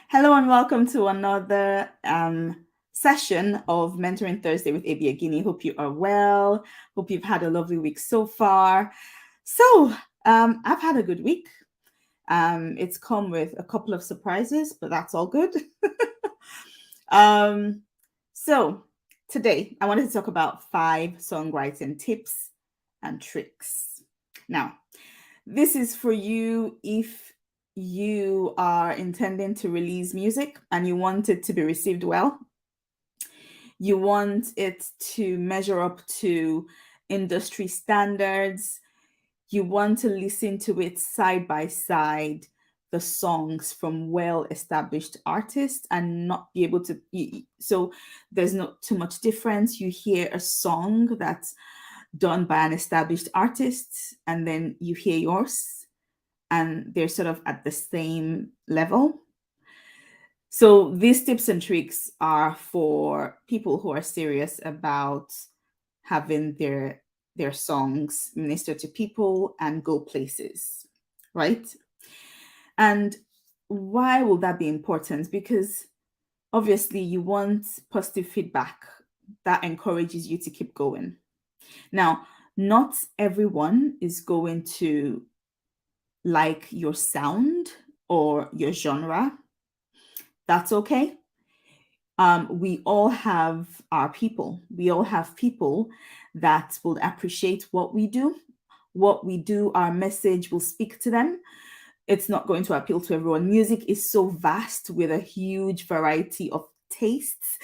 Hello and welcome to another session of Mentoring Thursday with Abia Guinea. Hope you are well. Hope you've had a lovely week so far. I've had a good week. It's come with a couple of surprises, but that's all good. um, so, Today I wanted to talk about 5 songwriting tips and tricks. Now, this is for you if you are intending to release music and you want it to be received well. You want it to measure up to industry standards. You want to listen to it side by side, the songs from well established artists, and not be able to. So there's not too much difference. You hear a song that's done by an established artist, and then you hear yours, and they're sort of at the same level. So these tips and tricks are for people who are serious about having their songs minister to people and go places, right? And why will that be important? Because obviously you want positive feedback that encourages you to keep going. Now, not everyone is going to like your sound or your genre. That's okay. We all have our people. We all have people that will appreciate what we do. What we do, our message will speak to them. It's not going to appeal to everyone. Music is so vast with a huge variety of tastes,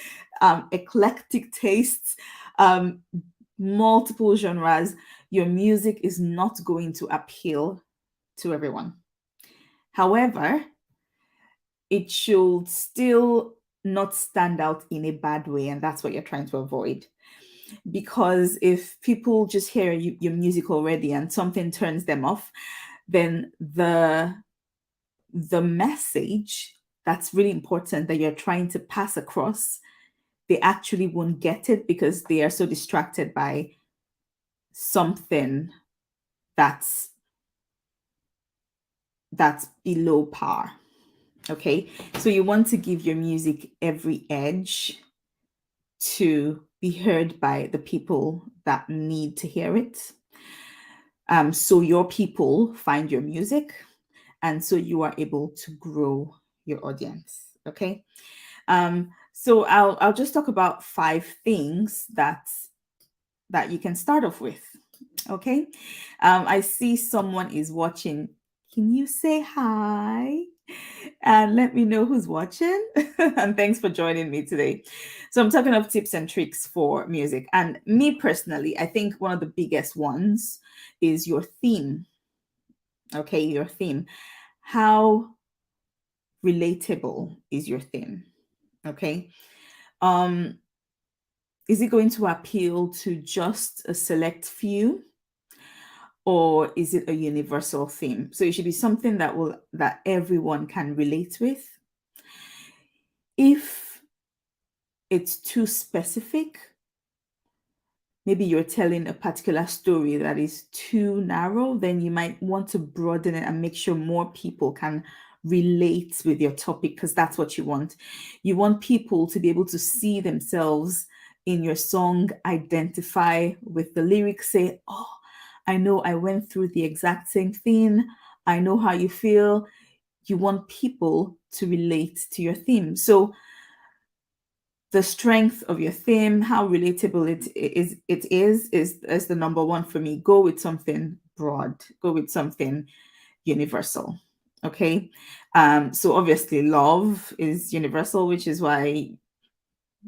eclectic tastes, um, multiple genres. Your music is not going to appeal to everyone. However, it should still not stand out in a bad way, and that's what you're trying to avoid. Because if people just hear your music already and something turns them off, then the message that's really important that you're trying to pass across, they actually won't get it because they are so distracted by something that's that's below par. Okay, so you want to give your music every edge to be heard by the people that need to hear it. So your people find your music, and so you are able to grow your audience. Okay. So I'll just talk about 5 things that you can start off with. Okay. I see someone is watching. Can you say hi? And let me know who's watching. And thanks for joining me today. So I'm talking of tips and tricks for music. And me personally, I think one of the biggest ones is your theme. Okay, your theme. How relatable is your theme? Okay. Um, is it going to appeal to just a select few? Or is it a universal theme? So it should be something that everyone can relate with. If it's too specific, maybe you're telling a particular story that is too narrow, then you might want to broaden it and make sure more people can relate with your topic, because that's what you want. You want people to be able to see themselves in your song, identify with the lyrics, say, oh, I know I went through the exact same thing. I know how you feel. You want people to relate to your theme. So the strength of your theme, how relatable it is the number one for me. Go with something broad. Go with something universal. Okay. So obviously love is universal, which is why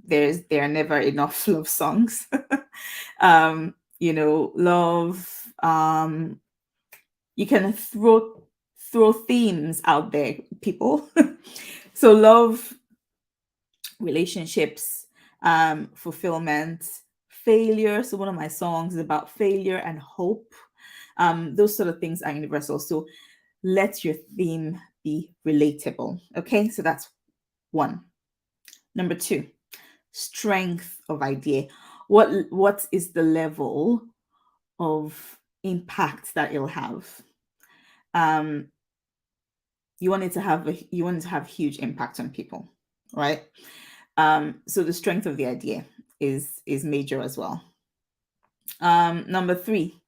there are never enough love songs. Love. You can throw themes out there, people. So love, relationships, fulfillment, failure. So one of my songs is about failure and hope. Those sort of things are universal. So let your theme be relatable. Okay, so that's one. Number 2, strength of idea. What is the level of impact that it'll have? you want it to have huge impact on people, right? So the strength of the idea is major as well. Number three,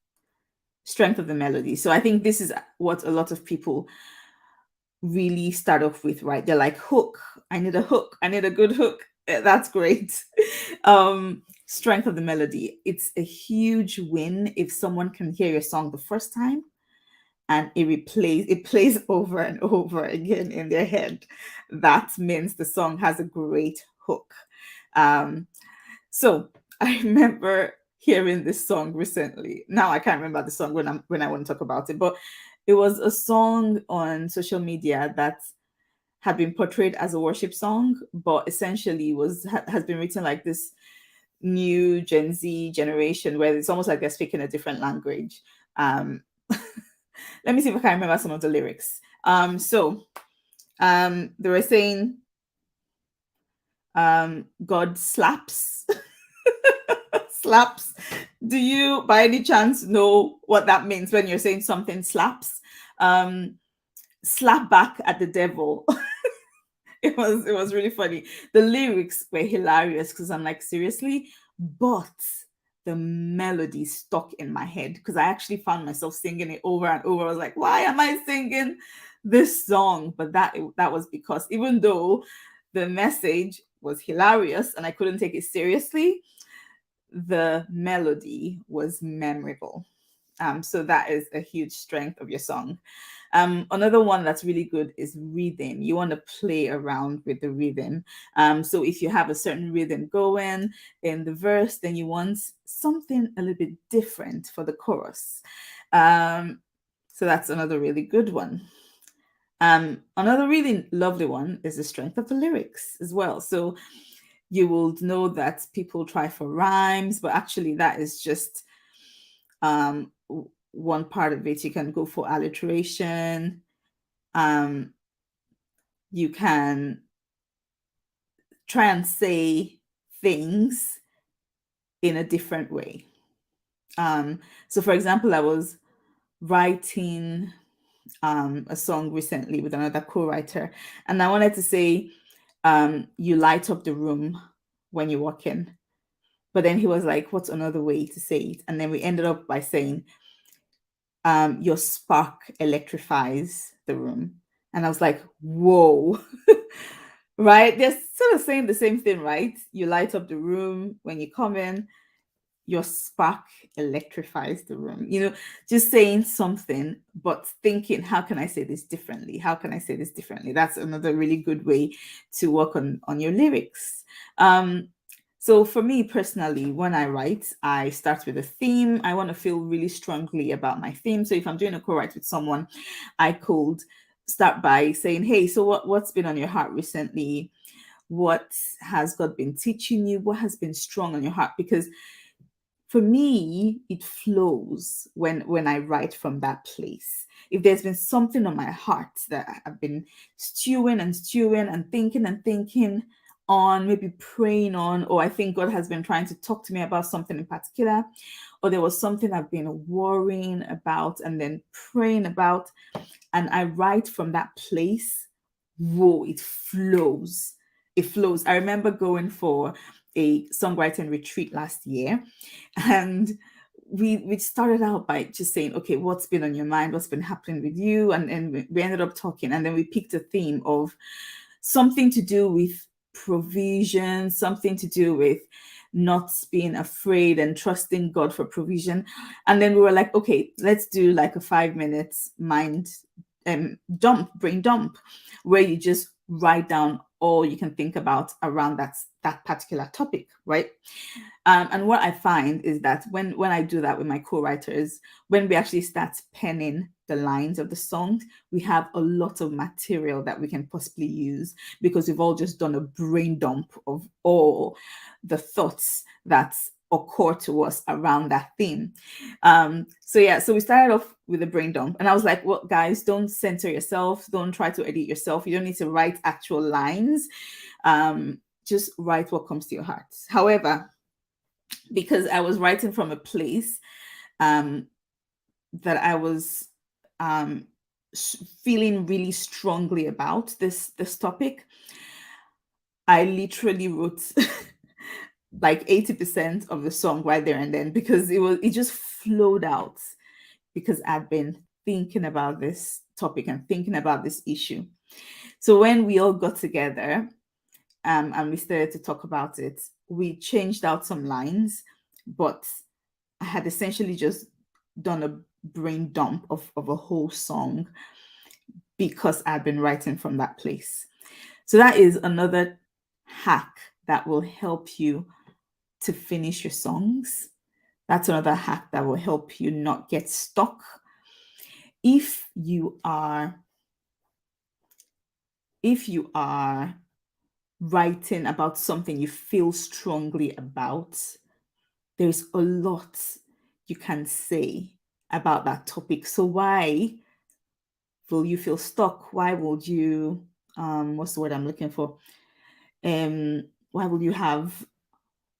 strength of the melody. So I think this is what a lot of people really start off with, right? They're like, hook. I need a hook. I need a good hook. That's great. Strength of the melody. It's a huge win if someone can hear your song the first time and it plays over and over again in their head. That means the song has a great hook. Um, so I remember hearing this song recently. Now I can't remember the song when I want to talk about it, but it was a song on social media that had been portrayed as a worship song, but essentially has been written like this new Gen Z generation where it's almost like they're speaking a different language. Let me see if I can remember some of the lyrics. They were saying, God slaps. Slaps. Do you by any chance know what that means when you're saying something slaps? Slap back at the devil. It was really funny. The lyrics were hilarious because I'm like, seriously? But the melody stuck in my head because I actually found myself singing it over and over. I was like, why am I singing this song? But that was because even though the message was hilarious and I couldn't take it seriously, the melody was memorable. So that is a huge strength of your song. Another one that's really good is rhythm. You want to play around with the rhythm. So if you have a certain rhythm going in the verse, then you want something a little bit different for the chorus. So that's another really good one. Another really lovely one is the strength of the lyrics as well. So you will know that people try for rhymes, but actually that is just one part of it. You can go for alliteration. You can try and say things in a different way. So for example, I was writing a song recently with another co-writer, and I wanted to say, you light up the room when you walk in. But then he was like, what's another way to say it? And then we ended up by saying, your spark electrifies the room. And I was like, whoa. Right? They're sort of saying the same thing, right? You light up the room when you come in, your spark electrifies the room. Just saying something, but thinking, how can I say this differently? How can I say this differently? That's another really good way to work on your lyrics. So for me personally, when I write, I start with a theme. I want to feel really strongly about my theme. So if I'm doing a co-write with someone, I could start by saying, hey, so what's been on your heart recently? What has God been teaching you? What has been strong on your heart? Because for me, it flows when I write from that place. If there's been something on my heart that I've been stewing and thinking on, maybe praying on, or I think God has been trying to talk to me about something in particular, or there was something I've been worrying about and then praying about, and I write from that place, whoa, it flows. It flows. I remember going for a songwriting retreat last year, and we started out by just saying, okay, what's been on your mind, what's been happening with you, and we ended up talking, and then we picked a theme of something to do with provision, something to do with not being afraid and trusting God for provision. And then we were like, okay, let's do like a 5 minute mind brain dump, where you just write down all you can think about around that particular topic, right? And what I find is that when I do that with my co-writers, when we actually start penning the lines of the song, we have a lot of material that we can possibly use, because we've all just done a brain dump of all the thoughts that occur to us around that theme. So we started off with a brain dump, and I was like, well, guys, don't censor yourself, don't try to edit yourself, you don't need to write actual lines, just write what comes to your heart. However, because I was writing from a place that I was feeling really strongly about this topic, I literally wrote like 80% of the song right there and then, because it just flowed out, because I've been thinking about this topic and thinking about this issue. So when we all got together, and we started to talk about it, we changed out some lines, but I had essentially just done a brain dump of a whole song, because I've been writing from that place. So that is another hack that will help you to finish your songs. That's another hack that will help you not get stuck. If you are writing about something you feel strongly about, there's a lot you can say about that topic. So why will you feel stuck? Why would you what's the word I'm looking for? Why will you have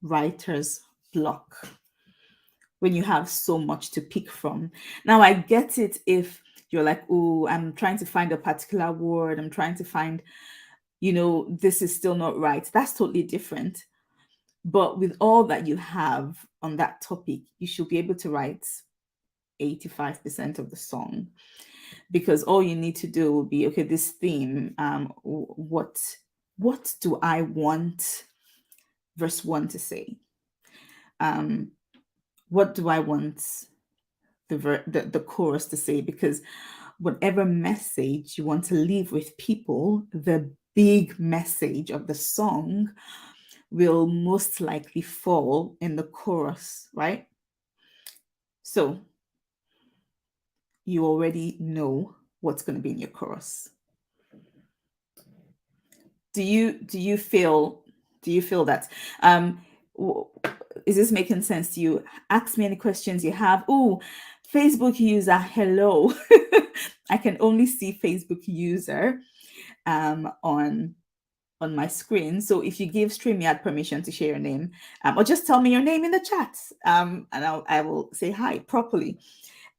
writer's block when you have so much to pick from? Now I get it if you're like, oh, I'm trying to find a particular word, I'm trying to find, this is still not right. That's totally different. But with all that you have on that topic, you should be able to write 85% of the song, because all you need to do will be, okay, this theme, what do I want verse 1 to say? What do I want the chorus to say? Because whatever message you want to leave with people, the big message of the song will most likely fall in the chorus, right? So you already know what's going to be in your chorus. Do you feel that? Is this making sense to you? Ask me any questions you have. Oh, Facebook user, hello. I can only see Facebook user on my screen. So if you give StreamYard permission to share your name, or just tell me your name in the chat, and I will say hi properly.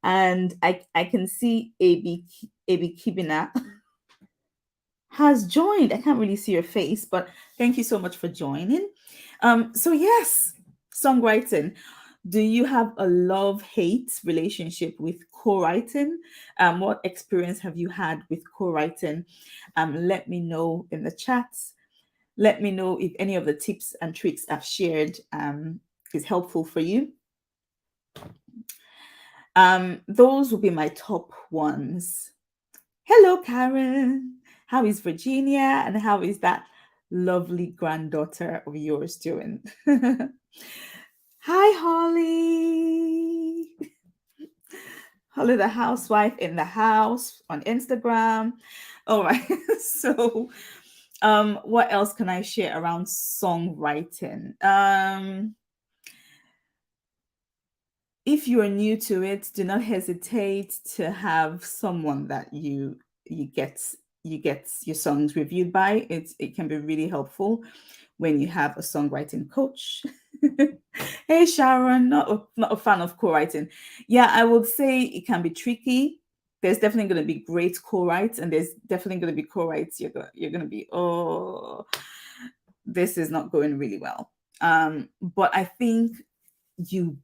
And I can see AB Kibina has joined. I can't really see your face, but thank you so much for joining. So yes, songwriting. Do you have a love-hate relationship with co-writing? What experience have you had with co-writing? Let me know in the chat. Let me know if any of the tips and tricks I've shared is helpful for you. Those will be my top ones. Hello, Karen. How is Virginia? And how is that lovely granddaughter of yours doing? Hi, Holly. Holly, the housewife in the house on Instagram. All right. So, what else can I share around songwriting? If you are new to it, do not hesitate to have someone that you get your songs reviewed by. It can be really helpful when you have a songwriting coach. Hey Sharon, not a fan of co-writing. Yeah, I would say it can be tricky. There's definitely going to be great co-writes, and there's definitely going to be co-writes you're going to be, oh, this is not going really well. But I think you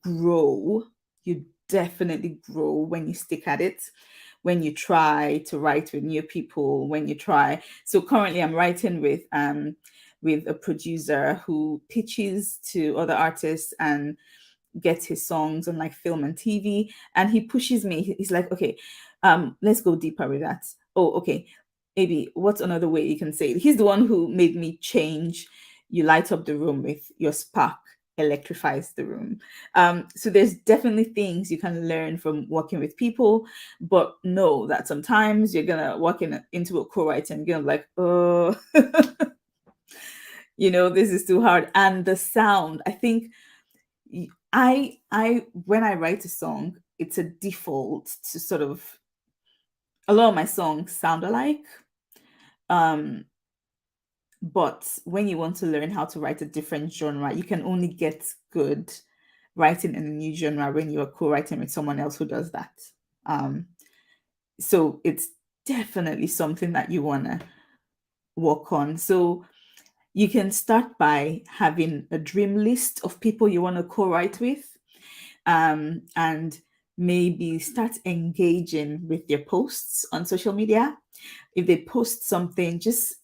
definitely grow when you stick at it, when you try to write with new people, when you try. So currently I'm writing with a producer who pitches to other artists and gets his songs on like film and TV, and he pushes me. He's like, okay, let's go deeper with that. Oh, okay, maybe what's another way you can say it? He's the one who made me change, you light up the room with your spark electrifies the room. So there's definitely things you can learn from working with people, but know that sometimes you're gonna walk into a co-write and you're gonna like, oh, this is too hard. And the sound, I think I when I write a song, it's a default to sort of, a lot of my songs sound alike. But when you want to learn how to write a different genre, you can only get good writing in a new genre when you are co-writing with someone else who does that. So it's definitely something that you want to work on. So you can start by having a dream list of people you want to co-write with, and maybe start engaging with their posts on social media. If they post something, just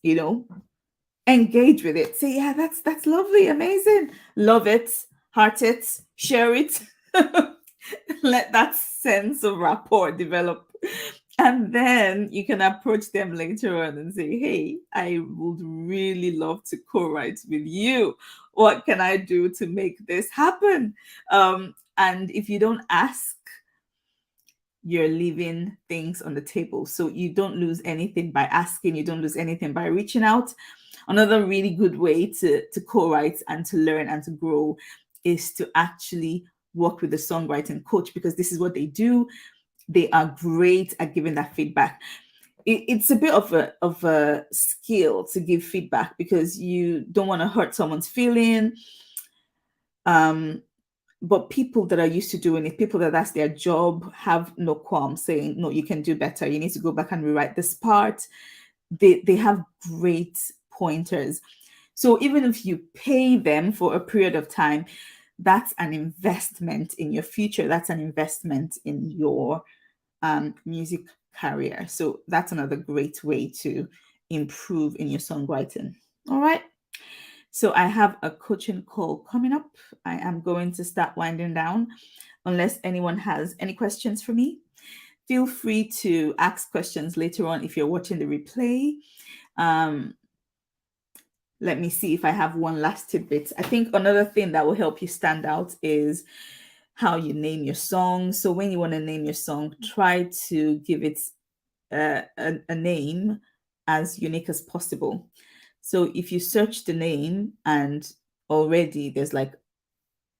engage with it. Say, yeah, that's lovely, amazing, love it, heart it, share it. Let that sense of rapport develop. And then you can approach them later on and say, hey, I would really love to co-write with you. What can I do to make this happen? And if you don't ask, you're leaving things on the table. So you don't lose anything by asking, you don't lose anything by reaching out. Another really good way to co-write and to learn and to grow is to actually work with a songwriting coach, because this is what they do. They are great at giving that feedback. It's a bit of a skill to give feedback, because you don't want to hurt someone's feeling. But people that are used to doing it, people that that's their job, have no qualm saying, no, you can do better, you need to go back and rewrite this part. They have great pointers. So even if you pay them for a period of time, that's an investment in your future. That's an investment in your music career. So that's another great way to improve in your songwriting. All right. So I have a coaching call coming up. I am going to start winding down. Unless anyone has any questions for me, feel free to ask questions later on if you're watching the replay. Let me see if I have one last tidbit. I think another thing that will help you stand out is how you name your song. So when you want to name your song, try to give it a name as unique as possible. So if you search the name and already there's like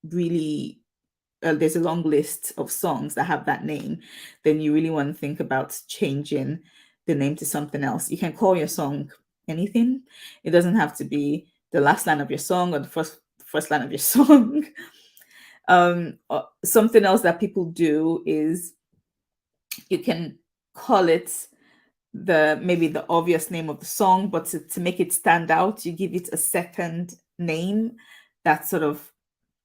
really there's a long list of songs that have that name, then you really want to think about changing the name to something else. You can call your song anything. It doesn't have to be the last line of your song or the first line of your song. Something else that people do is you can call it maybe the obvious name of the song, but to make it stand out, you give it a second name that's sort of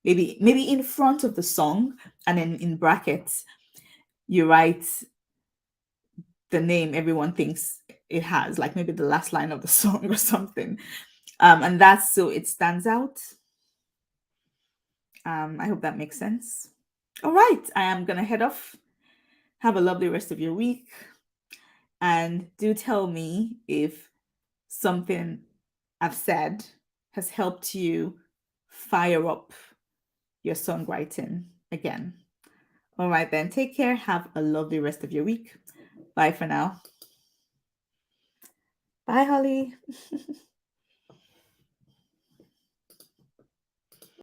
maybe in front of the song, and then in brackets you write the name everyone thinks it has, like maybe the last line of the song or something. And that's so it stands out. I hope that makes sense. All right, I am gonna head off. Have a lovely rest of your week, and do tell me if something I've said has helped you fire up your songwriting again. All right, then, take care. Have a lovely rest of your week. Bye for now. Bye, Holly.